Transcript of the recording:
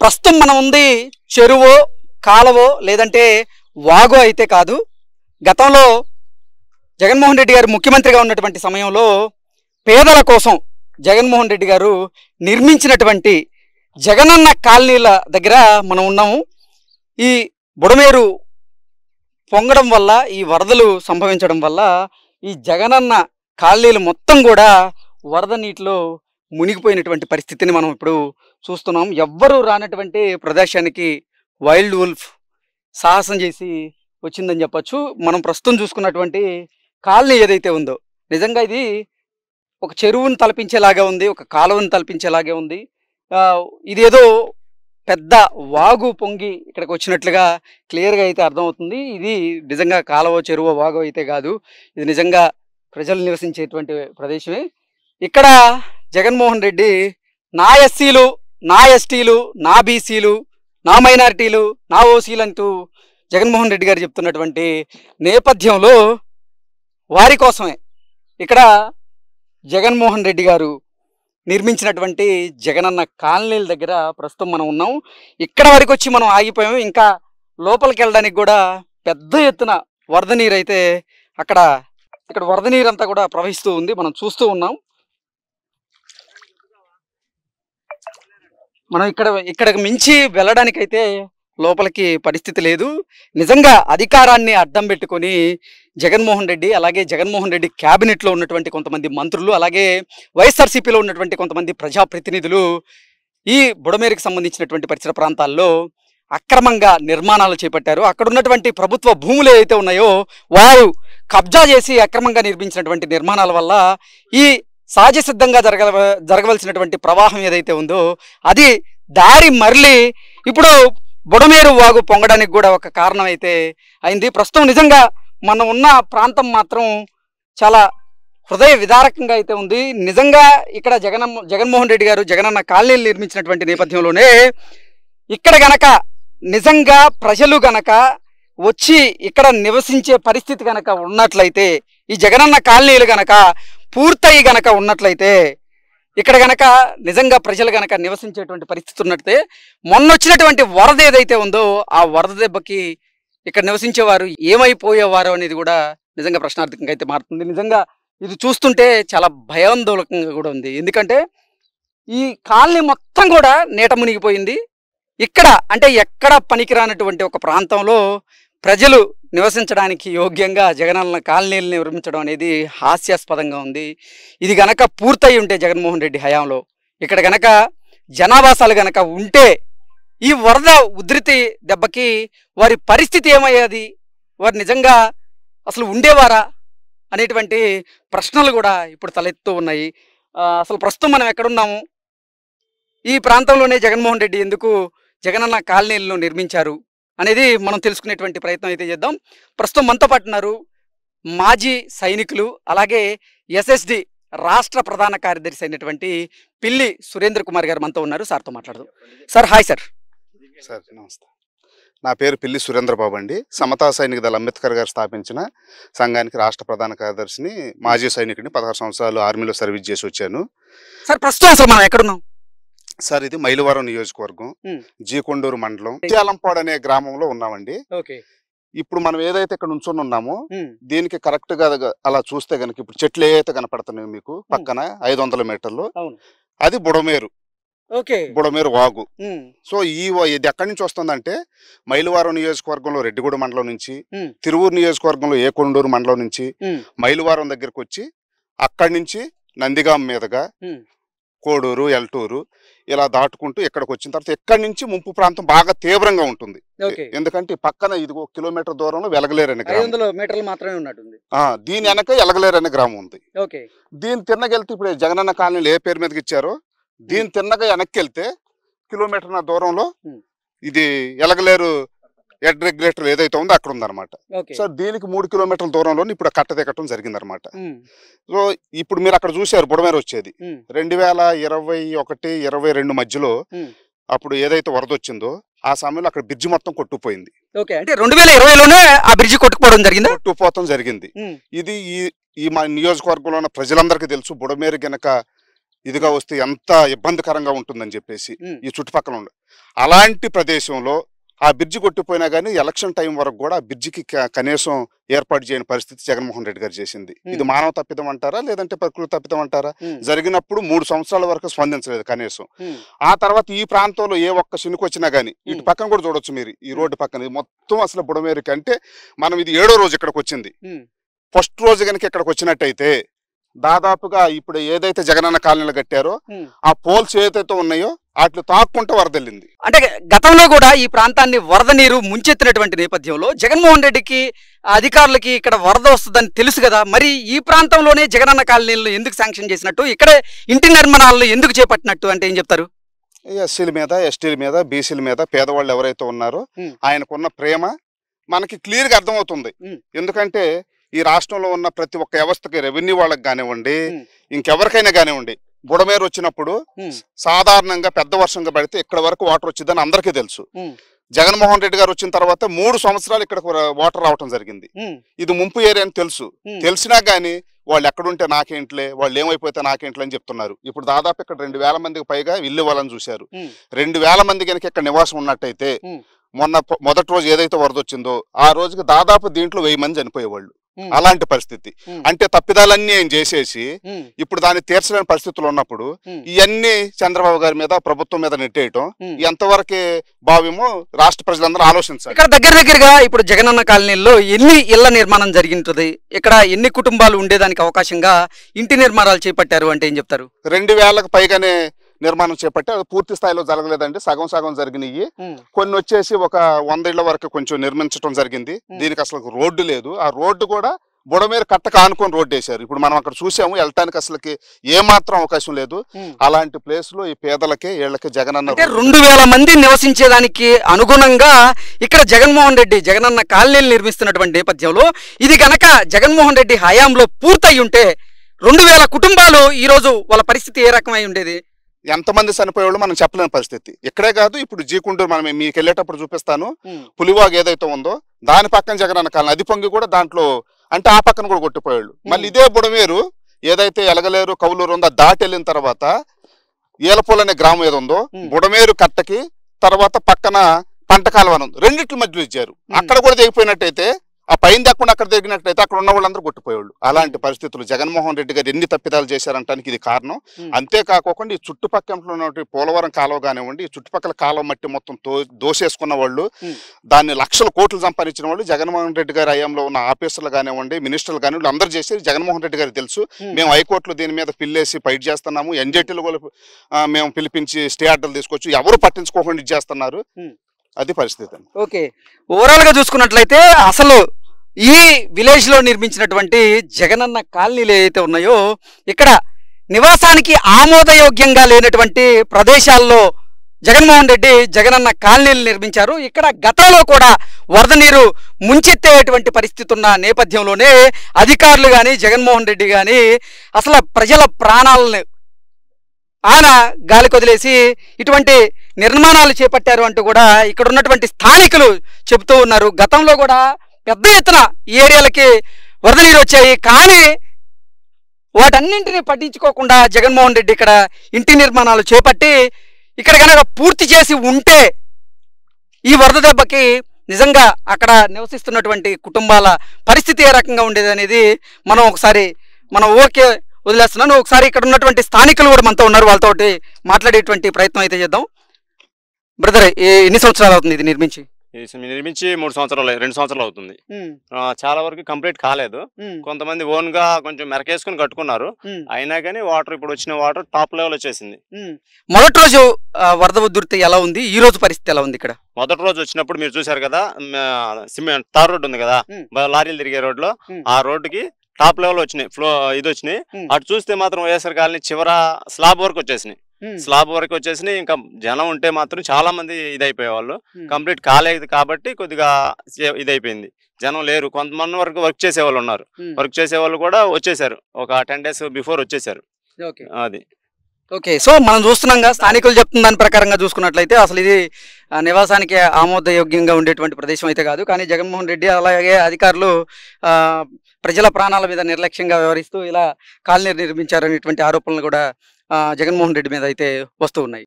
ప్రస్తుతం మనం ఉంది చెరువో కాలవో లేదంటే వాగో అయితే కాదు. గతంలో జగన్మోహన్ రెడ్డి గారు ముఖ్యమంత్రిగా ఉన్నటువంటి సమయంలో పేదల కోసం జగన్మోహన్ రెడ్డి గారు నిర్మించినటువంటి జగనన్న కాలనీల దగ్గర మనం ఉన్నాము. ఈ బుడమేరు పొంగడం వల్ల, ఈ వరదలు సంభవించడం వల్ల ఈ జగనన్న కాలనీలు మొత్తం కూడా వరద నీటిలో మునిగిపోయినటువంటి పరిస్థితిని మనం ఇప్పుడు చూస్తున్నాం. ఎవ్వరూ రానటువంటి ప్రదేశానికి వైల్డ్ వుల్ఫ్ సాహసం చేసి వచ్చిందని చెప్పచ్చు. మనం ప్రస్తుతం చూసుకున్నటువంటి కాలనీ ఏదైతే ఉందో నిజంగా ఇది ఒక చెరువును తలపించేలాగా ఉంది, ఒక కాలువను తలపించేలాగే ఉంది. ఇదేదో పెద్ద వాగు పొంగి ఇక్కడికి వచ్చినట్లుగా క్లియర్గా అయితే అర్థమవుతుంది. ఇది నిజంగా కాలువ చెరువు వాగు అయితే కాదు, ఇది నిజంగా ప్రజలు నివసించేటువంటి ప్రదేశమే. ఇక్కడ జగన్మోహన్ రెడ్డి నా ఎస్సీలు, నా ఎస్టీలు, నా బీసీలు, నా మైనారిటీలు, నా ఓసీలు అంటూ జగన్మోహన్ రెడ్డి గారు చెప్తున్నటువంటి నేపథ్యంలో వారి కోసమే ఇక్కడ జగన్మోహన్ రెడ్డి గారు నిర్మించినటువంటి జగనన్న కాలనీల దగ్గర ప్రస్తుతం మనం ఉన్నాం. ఇక్కడ వరకు వచ్చి మనం ఆగిపోయాము. ఇంకా లోపలికి వెళ్ళడానికి కూడా పెద్ద ఎత్తున వరద నీరు అయితే ఇక్కడ వరద నీరు అంతా కూడా ప్రవహిస్తూ ఉంది, మనం చూస్తూ ఉన్నాం. మనం ఇక్కడికి మించి వెళ్ళడానికైతే లోపలికి పరిస్థితి లేదు. నిజంగా అధికారాన్ని అడ్డం పెట్టుకొని జగన్మోహన్ రెడ్డి, అలాగే జగన్మోహన్ రెడ్డి క్యాబినెట్లో ఉన్నటువంటి కొంతమంది మంత్రులు, అలాగే వైఎస్ఆర్సీపీలో ఉన్నటువంటి కొంతమంది ప్రజాప్రతినిధులు ఈ బుడమేరుకి సంబంధించినటువంటి పరిసర ప్రాంతాల్లో అక్రమంగా నిర్మాణాలు చేపట్టారు. అక్కడ ఉన్నటువంటి ప్రభుత్వ భూములు ఏవైతే ఉన్నాయో వారు కబ్జా చేసి అక్రమంగా నిర్మించినటువంటి నిర్మాణాల వల్ల ఈ సహజ సిద్ధంగా జరగవలసినటువంటి ప్రవాహం ఏదైతే ఉందో అది దారి మరలి ఇప్పుడు బుడమేరు వాగు పొంగడానికి కూడా ఒక కారణం అయితే అయింది. ప్రస్తుతం నిజంగా మనం ఉన్న ప్రాంతం మాత్రం చాలా హృదయ విదారకంగా అయితే ఉంది. నిజంగా ఇక్కడ జగన్మోహన్ రెడ్డి గారు జగనన్న కాలనీలు నిర్మించినటువంటి నేపథ్యంలోనే ఇక్కడ గనక నిజంగా ప్రజలు గనక వచ్చి ఇక్కడ నివసించే పరిస్థితి గనక ఉన్నట్లయితే, ఈ జగనన్న కాలనీలు గనక పూర్తయి గనక ఉన్నట్లయితే, ఇక్కడ గనక నిజంగా ప్రజలు గనక నివసించేటువంటి పరిస్థితి ఉన్నట్లయితే, మొన్న వచ్చినటువంటి వరద ఏదైతే ఉందో ఆ వరద దెబ్బకి ఇక్కడ నివసించేవారు ఏమైపోయేవారు అనేది కూడా నిజంగా ప్రశ్నార్థకంగా అయితే మారుతుంది. నిజంగా ఇది చూస్తుంటే చాలా భయాందోళనగా కూడా ఉంది. ఎందుకంటే ఈ కాలనీ మొత్తం కూడా నీట మునిగిపోయింది. ఇక్కడ అంటే ఎక్కడ పనికిరానటువంటి ఒక ప్రాంతంలో ప్రజలు నివసించడానికి యోగ్యంగా జగనన్న కాలనీలు నిర్మించడం అనేది హాస్యాస్పదంగా ఉంది. ఇది గనక పూర్తయి ఉంటే జగన్మోహన్ రెడ్డి హయాంలో ఇక్కడ గనక జనావాసాలు గనక ఉంటే ఈ వరద ఉధృతి దెబ్బకి వారి పరిస్థితి ఏమయ్యేది, వారు నిజంగా అసలు ఉండేవారా అనేటువంటి ప్రశ్నలు కూడా ఇప్పుడు తలెత్తూ ఉన్నాయి. అసలు ప్రస్తుతం మనం ఎక్కడున్నాము, ఈ ప్రాంతంలోనే జగన్మోహన్ రెడ్డి ఎందుకు జగనన్న కాలనీలను నిర్మించారు అనేది మనం తెలుసుకునేటువంటి ప్రయత్నం అయితే చేద్దాం. ప్రస్తుతం మనతో పాటు ఉన్నారు మాజీ సైనికులు, అలాగే ఎస్ఎస్డి రాష్ట్ర ప్రధాన కార్యదర్శి అయినటువంటి పిల్లి సురేంద్ర కుమార్ గారు మనతో ఉన్నారు. సార్తో మాట్లాడదాం. Sir hi sir. సార్ నమస్తే. నా పేరు పిల్లి సురేంద్ర బాబు అండి. సమతా సైనిక దళ అంబేద్కర్ గారు స్థాపించిన సంఘానికి రాష్ట్ర ప్రధాన కార్యదర్శిని, మాజీ సైనికుడిని. 16 సంవత్సరాలు ఆర్మీలో సర్వీస్ చేసి వచ్చాను. సార్ ప్రస్తుతం అసలు మనం ఎక్కడున్నాం సార్? ఇది మైలవరం నియోజకవర్గం, జీకొండూరు మండలం, ముత్యాలంపాడు అనే గ్రామంలో ఉన్నామండి. ఇప్పుడు మనం ఏదైతే ఇక్కడ నుంచొని ఉన్నామో దీనికి కరెక్ట్ గా అలా చూస్తే గనక ఇప్పుడు చెట్లు ఏదైతే కనపడుతున్నాయి మీకు పక్కన 500 మీటర్లు, అది బుడమేరు, బుడమేరు వాగు. సో ఇది ఎక్కడి నుంచి వస్తుందంటే మైలవరం నియోజకవర్గంలో రెడ్డిగూడ మండలం నుంచి, తిరువూరు నియోజకవర్గంలో ఏకొండూరు మండలం నుంచి మైలవరం దగ్గరకు వచ్చి అక్కడి నుంచి నందిగాం మీదుగా కోడూరు, ఎల్టూరు ఇలా దాటుకుంటూ ఇక్కడికి వచ్చిన తర్వాత ఇక్కడి నుంచి ముంపు ప్రాంతం బాగా తీవ్రంగా ఉంటుంది. ఎందుకంటే పక్కన ఇది 1 కిలోమీటర్ దూరంలో వెలగలేరు అనే గ్రామం, 500 మీటర్లు మాత్రమే ఉన్నట్టుంది. దీని వెనక ఎలగలేరు అనే గ్రామం ఉంది. దీని తిన్నగెళ్తే ఇప్పుడు జగనన్న కాలనీలు ఏ పేరు మీదకి ఇచ్చారో దీని తిన్నగా వెనక్కి వెళ్తే కిలోమీటర్ దూరంలో ఇది ఎలగలేరు హెడ్ రెగ్యులేటర్ ఏదైతే ఉందో అక్కడ ఉందన్నమాట. సో దీనికి 3 కిలోమీటర్ల దూరంలో ఇప్పుడు కట్ట దిగటం జరిగిందనమాట. సో ఇప్పుడు మీరు అక్కడ చూసారు బుడమేరు వచ్చేది 2021, 22 మధ్యలో అప్పుడు ఏదైతే వరద వచ్చిందో ఆ సమయంలో అక్కడ బ్రిడ్జి మొత్తం కొట్టుకుపోయింది. అంటే 2020లోనే ఆ బ్రిడ్జి కొట్టుకుపోవడం జరిగింది. ఇది ఈ మా నియోజకవర్గంలో ఉన్న ప్రజలందరికీ తెలుసు. బుడమేరు గనక ఇదిగా వస్తే ఎంత ఇబ్బందికరంగా ఉంటుందని చెప్పేసి ఈ చుట్టుపక్కల ఉండే అలాంటి ప్రదేశంలో ఆ బ్రిడ్జి కొట్టిపోయినా కానీ ఎలక్షన్ టైం వరకు కూడా ఆ బ్రిడ్జికి కనీసం ఏర్పాటు చేయని పరిస్థితి జగన్మోహన్ రెడ్డి గారు చేసింది. ఇది మానవ తప్పిదం అంటారా లేదంటే ప్రకృతి తప్పిదం అంటారా? జరిగినప్పుడు 3 సంవత్సరాల వరకు స్పందించలేదు కనీసం. ఆ తర్వాత ఈ ప్రాంతంలో ఏ ఒక్క శునికి వచ్చినా గానీ ఇటు పక్కన కూడా చూడొచ్చు మీరు, ఈ రోడ్డు పక్కన మొత్తం అసలు బుడమేరుకి అంటే మనం ఇది 7వ రోజు ఇక్కడికి వచ్చింది. ఫస్ట్ రోజు కనుక ఇక్కడికి వచ్చినట్టయితే దాదాపుగా ఇప్పుడు ఏదైతే జగనన్న కాలనీలు కట్టారో ఆ పోల్స్ ఏదైతే ఉన్నాయో వాటిని తాక్కుంటూ వరదల్లింది. అంటే గతంలో కూడా ఈ ప్రాంతాన్ని వరద నీరు ముంచెత్తినటువంటి నేపథ్యంలో జగన్మోహన్ రెడ్డికి అధికారులకి ఇక్కడ వరద వస్తుందని తెలుసు కదా, మరి ఈ ప్రాంతంలోనే జగనన్న కాలనీలను ఎందుకు శాంక్షన్ చేసినట్టు, ఇక్కడే ఇంటి నిర్మాణాలను ఎందుకు చేపట్టినట్టు అంటే ఏం చెప్తారు? ఎస్సీల మీద, ఎస్టీల మీద, బీసీల మీద, పేదవాళ్ళు ఎవరైతే ఉన్నారో ఆయనకున్న ప్రేమ మనకి క్లియర్గా అర్థమవుతుంది. ఎందుకంటే ఈ రాష్ట్రంలో ఉన్న ప్రతి ఒక్క వ్యవస్థకి, రెవెన్యూ వాళ్ళకి కానివ్వండి, ఇంకెవరికైనా కానివ్వండి, బుడమేరు వచ్చినప్పుడు సాధారణంగా పెద్ద వర్షంగా పడితే ఇక్కడ వరకు వాటర్ వచ్చిందని అందరికీ తెలుసు. జగన్మోహన్ రెడ్డి గారు వచ్చిన తర్వాత 3 సంవత్సరాలు ఇక్కడ వాటర్ రావటం జరిగింది. ఇది ముంపు ఏరియా అని తెలుసు. తెలిసినా గానీ వాళ్ళు ఎక్కడుంటే నాకేంట్లే, వాళ్ళు ఏమైపోతే నాకేంట్లే అని చెప్తున్నారు. ఇప్పుడు దాదాపు ఇక్కడ 2000 మందికి పైగా ఇల్లు ఇవ్వాలని చూశారు. 2000 మంది కనుక ఇక్కడ నివాసం ఉన్నట్టయితే మొదటి రోజు ఏదైతే వరద వచ్చిందో ఆ రోజుకి దాదాపు దీంట్లో 1000 మంది చనిపోయేవాళ్ళు. అలాంటి పరిస్థితి. అంటే తప్పిదాలన్నీ ఆయన చేసేసి ఇప్పుడు దాన్ని తీర్చలేని పరిస్థితులు ఉన్నప్పుడు ఇవన్నీ చంద్రబాబు గారి మీద, ప్రభుత్వం మీద నెట్టేయటం ఎంతవరకు భావ్యమో రాష్ట్ర ప్రజలందరూ ఆలోచించాలి. ఇక్కడ దగ్గరగా ఇప్పుడు జగనన్న కాలనీలో ఎన్ని ఇళ్ల నిర్మాణం జరిగింటుంది, ఇక్కడ ఎన్ని కుటుంబాలు ఉండేదానికి అవకాశంగా ఇంటి నిర్మాణాలు చేపట్టారు అంటే ఏం చెప్తారు? 2000కు పైగానే నిర్మాణం చేపట్టి అది పూర్తి స్థాయిలో జరగలేదండి, సగం జరిగినాయి. కొన్ని వచ్చేసి ఒక 100 ఇళ్ల వరకు కొంచెం నిర్మించడం జరిగింది. దీనికి అసలు రోడ్డు లేదు. ఆ రోడ్డు కూడా బుడమేరు కట్టక ఆనుకొని రోడ్డు వేశారు. ఇప్పుడు మనం అక్కడ చూసాము, వెళ్ళటానికి అసలుకి ఏమాత్రం అవకాశం లేదు. అలాంటి ప్లేస్ లో ఈ పేదలకి వీళ్ళకి జగనన్న 2000 మంది నివసించేదానికి అనుగుణంగా ఇక్కడ జగన్మోహన్ రెడ్డి జగనన్న కాలనీలు నిర్మిస్తున్నటువంటి నేపథ్యంలో ఇది గనక జగన్మోహన్ రెడ్డి హయాంలో పూర్తయి ఉంటే 2000 కుటుంబాలు ఈ రోజు వాళ్ళ పరిస్థితి ఏ రకమై ఉండేది? ఎంతమంది చనిపోయేవాళ్ళు మనం చెప్పలేని పరిస్థితి. ఇక్కడే కాదు, ఇప్పుడు జీకుంటూరు మనం మీకు వెళ్ళేటప్పుడు చూపిస్తాను, పులివాగ్ ఏదైతే ఉందో దాని పక్కన జగనన్న కాలనీ, అది పొంగి కూడా దాంట్లో అంటే ఆ పక్కన కూడా కొట్టిపోయాళ్ళు. మళ్ళీ ఇదే బుడమేరు ఏదైతే ఎలగలేరు, కౌలూరు ఉందో దాటి వెళ్ళిన తర్వాత ఏలపూల్ అనే గ్రామం ఏదో ఉందో బుడమేరు కట్టకి తర్వాత పక్కన పంట కాలువను ఉంది, రెండిట్ల మధ్యలో ఇచ్చారు. అక్కడ కూడా దిగిపోయినట్టయితే ఆ పైన దక్కకుండా అక్కడ దిగినట్టయితే అక్కడ ఉన్న వాళ్ళందరూ కొట్టిపోయేవాళ్ళు. అలాంటి పరిస్థితులు జగన్మోహన్ రెడ్డి గారు ఎన్ని తప్పిదాలు చేశారంటానికి ఇది కారణం. అంతేకాకుండా ఈ చుట్టుపక్కల ఉన్నటువంటి పోలవరం కాలువ కానివ్వండి, ఈ చుట్టుపక్కల కాలువ మట్టి మొత్తం దోసేసుకున్న వాళ్ళు, దాన్ని లక్షల కోట్లు సంపాదించిన వాళ్ళు జగన్మోహన్ రెడ్డి గారి హయాంలో ఉన్న ఆఫీసర్లు కానివ్వండి, మినిస్టర్లు కానివ్వండి, అందరూ చేసేది జగన్మోహన్ రెడ్డి గారికి తెలుసు. మేము హైకోర్టులో దీని మీద పిల్లేసి ఫైట్ చేస్తున్నాము, ఎన్జేటీలు కూడా మేము పిలిపించి స్టే ఆర్డర్లు తీసుకొచ్చి ఎవరు పట్టించుకోకుండా చేస్తున్నారు. అది పరిస్థితి. ఓకే, ఓవరాల్ గా చూసుకున్నట్లయితే అసలు ఈ విలేజ్ లో నిర్మించినటువంటి జగనన్న కాలనీలు ఏవైతే ఉన్నాయో ఇక్కడ నివాసానికి ఆమోదయోగ్యంగా లేనటువంటి ప్రదేశాల్లో జగన్మోహన్ రెడ్డి జగనన్న కాలనీలు నిర్మించారు. ఇక్కడ గతంలో కూడా వరద నీరు ముంచెత్తేటువంటి పరిస్థితి ఉన్న నేపథ్యంలోనే అధికారులు కానీ జగన్మోహన్ రెడ్డి కానీ అసలు ప్రజల ప్రాణాలను ఆయన గాలి కొదిలేసి ఇటువంటి నిర్మాణాలు చేపట్టారు అంటూ కూడా ఇక్కడ ఉన్నటువంటి స్థానికులు చెబుతూ ఉన్నారు. గతంలో కూడా పెద్ద ఎత్తున ఈ ఏరియాలకి వరద నీరు వచ్చాయి, కానీ వాటన్నింటినీ పట్టించుకోకుండా జగన్మోహన్ రెడ్డి ఇక్కడ ఇంటి నిర్మాణాలు చేపట్టి ఇక్కడ కనుక పూర్తి చేసి ఉంటే ఈ వరద దెబ్బకి నిజంగా అక్కడ నివసిస్తున్నటువంటి కుటుంబాల పరిస్థితి ఏ రకంగా ఉండేది అనేది మనం ఓకే వదిలేస్తున్నాను. ఒకసారి ఇక్కడ ఉన్నటువంటి స్థానికులు కూడా మనతో ఉన్నారు, వాళ్ళతోటి మాట్లాడేటువంటి ప్రయత్నం అయితే చేద్దాం. బ్రదర్, ఎన్ని సంవత్సరాలు అవుతుంది ఇది నిర్మించి? 3 సంవత్సరాలు 2 సంవత్సరాలు అవుతుంది. చాలా వరకు కంప్లీట్ కాలేదు. కొంతమంది ఓన్ గా కొంచెం మెరకేసుకుని కట్టుకున్నారు. అయినా కానీ వాటర్ ఇప్పుడు వచ్చిన వాటర్ టాప్ లెవెల్ వచ్చేసింది. మొదటి రోజు వరద ఉధృతి ఎలా ఉంది, ఈ రోజు పరిస్థితి ఎలా ఉంది? ఇక్కడ మొదటి రోజు వచ్చినప్పుడు మీరు చూసారు కదా, సిమెంట్ తార్ రోడ్డు ఉంది కదా, లారీలు తిరిగే రోడ్ లో, ఆ రోడ్డుకి టాప్ లెవెల్ వచ్చినాయి, ఇది వచ్చినాయి. అటు చూస్తే మాత్రం వైఎస్ఆర్ కాలనీ చివర స్లాబ్ వరకు వచ్చేసినాయి. ఇంకా జనం ఉంటే మాత్రం చాలా మంది ఇదైపోయేవాళ్ళు. కంప్లీట్ కాలేదు కాబట్టి కొద్దిగా ఇదైపోయింది, జనం లేరు. కొంతమంది వరకు వర్క్ చేసేవాళ్ళు ఉన్నారు, వర్క్ చేసేవాళ్ళు కూడా వచ్చేసారు, ఒక 10 days బిఫోర్ వచ్చేసారు. అది ఓకే. సో మనం చూస్తున్నాం స్థానికులు చెప్తున్న దాని ప్రకారంగా చూసుకున్నట్లయితే అసలు ఇది నివాసానికి ఆమోదయోగ్యంగా ఉండేటువంటి ప్రదేశం అయితే కాదు, కానీ జగన్మోహన్ రెడ్డి అలాగే అధికారులు ప్రజల ప్రాణాల మీద నిర్లక్ష్యంగా వ్యవహరిస్తూ ఇలా కాలనీ నిర్మించారనేటువంటి ఆరోపణలు కూడా జగన్మోహన్ రెడ్డి మీద అయితే వస్తూ ఉన్నాయి.